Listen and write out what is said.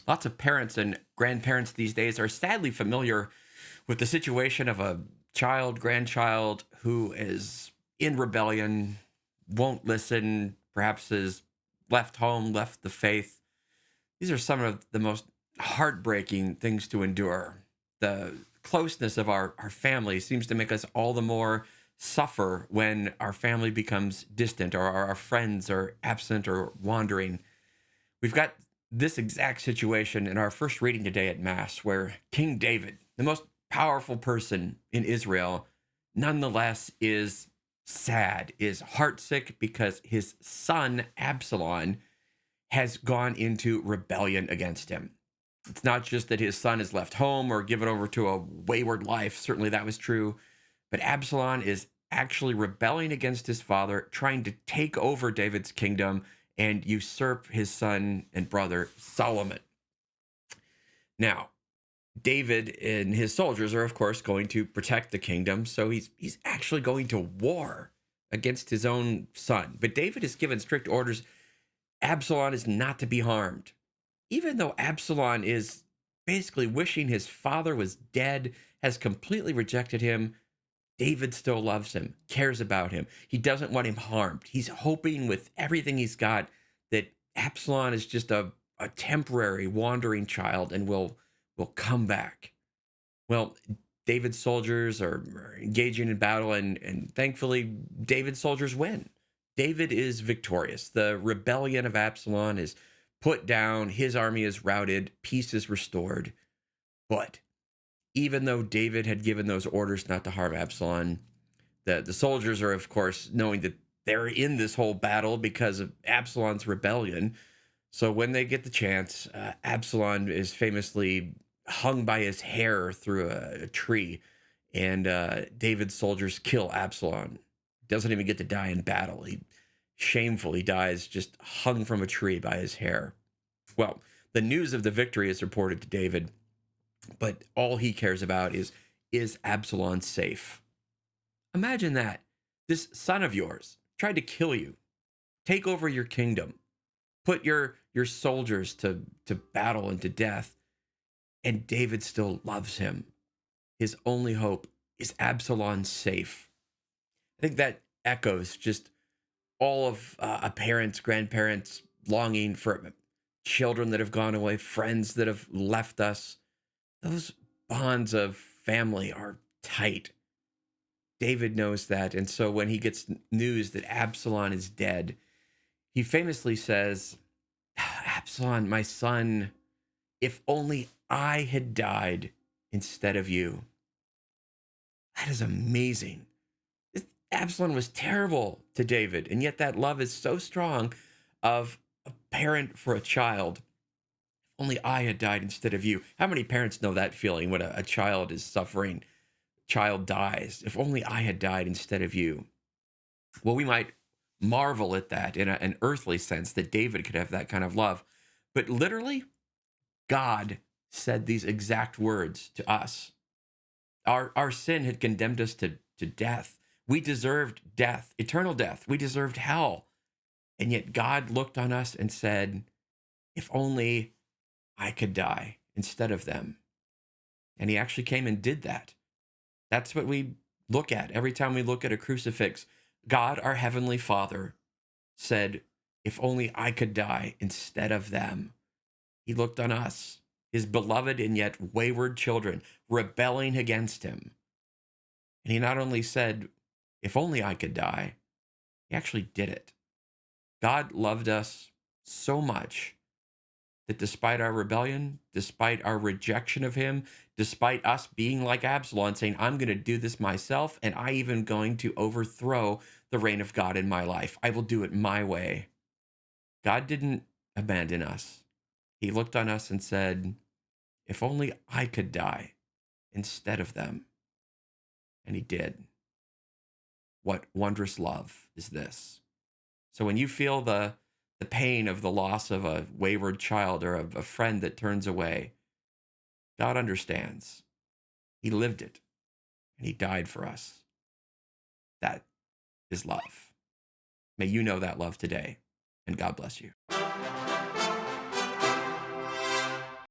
Lots of parents and grandparents these days are sadly familiar with the situation of a child, grandchild who is in rebellion, won't listen, perhaps is left home, left the faith. These are some of the most heartbreaking things to endure. The closeness of our family seems to make us all the more suffer when our family becomes distant or our friends are absent or wandering. We've got this exact situation in our first reading today at Mass, where King David, the most powerful person in Israel, nonetheless is sad, is heartsick because his son Absalom has gone into rebellion against him. It's not just that his son is left home or given over to a wayward life. Certainly that was true. But Absalom is actually rebelling against his father, trying to take over David's kingdom and usurp his son and brother Solomon. Now, David and his soldiers are, of course, going to protect the kingdom. So he's actually going to war against his own son. But David is given strict orders. Absalom is not to be harmed. Even though Absalom is basically wishing his father was dead, has completely rejected him, David still loves him, cares about him. He doesn't want him harmed. He's hoping with everything he's got that Absalom is just a temporary wandering child and will come back. Well, David's soldiers are engaging in battle, and thankfully, David's soldiers win. David is victorious. The rebellion of Absalom is put down, his army is routed, peace is restored. But even though David had given those orders not to harm Absalom, the soldiers are, of course, knowing that they're in this whole battle because of Absalom's rebellion. So when they get the chance, Absalom is famously hung by his hair through a tree, and David's soldiers kill Absalom. Doesn't even get to die in battle. He shamefully dies just hung from a tree by his hair. Well, the news of the victory is reported to David, but all he cares about is Absalom safe? Imagine that. This son of yours tried to kill you, take over your kingdom, put your soldiers to battle and to death, and David still loves him. His only hope is Absalom safe. I think that echoes just all of a parent's, grandparents longing for children that have gone away, friends that have left us. Those bonds of family are tight. David knows that. And so when he gets news that Absalom is dead, he famously says, Absalom, my son, if only I had died instead of you. That is amazing. Absalom was terrible to David, and yet that love is so strong of a parent for a child. If only I had died instead of you. How many parents know that feeling when a child is suffering, child dies? If only I had died instead of you. Well, we might marvel at that in an earthly sense that David could have that kind of love. But literally, God said these exact words to us. Our sin had condemned us to death. We deserved death, eternal death. We deserved hell. And yet God looked on us and said, if only I could die instead of them. And he actually came and did that. That's what we look at every time we look at a crucifix. God, our heavenly Father, said, if only I could die instead of them. He looked on us, his beloved and yet wayward children, rebelling against him. And he not only said, if only I could die, he actually did it. God loved us so much that despite our rebellion, despite our rejection of him, despite us being like Absalom, saying, I'm going to do this myself, and I even going to overthrow the reign of God in my life. I will do it my way. God didn't abandon us. He looked on us and said, if only I could die instead of them. And he did. What wondrous love is this? So when you feel the pain of the loss of a wayward child or of a friend that turns away, God understands. He lived it, and he died for us. That is love. May you know that love today, and God bless you.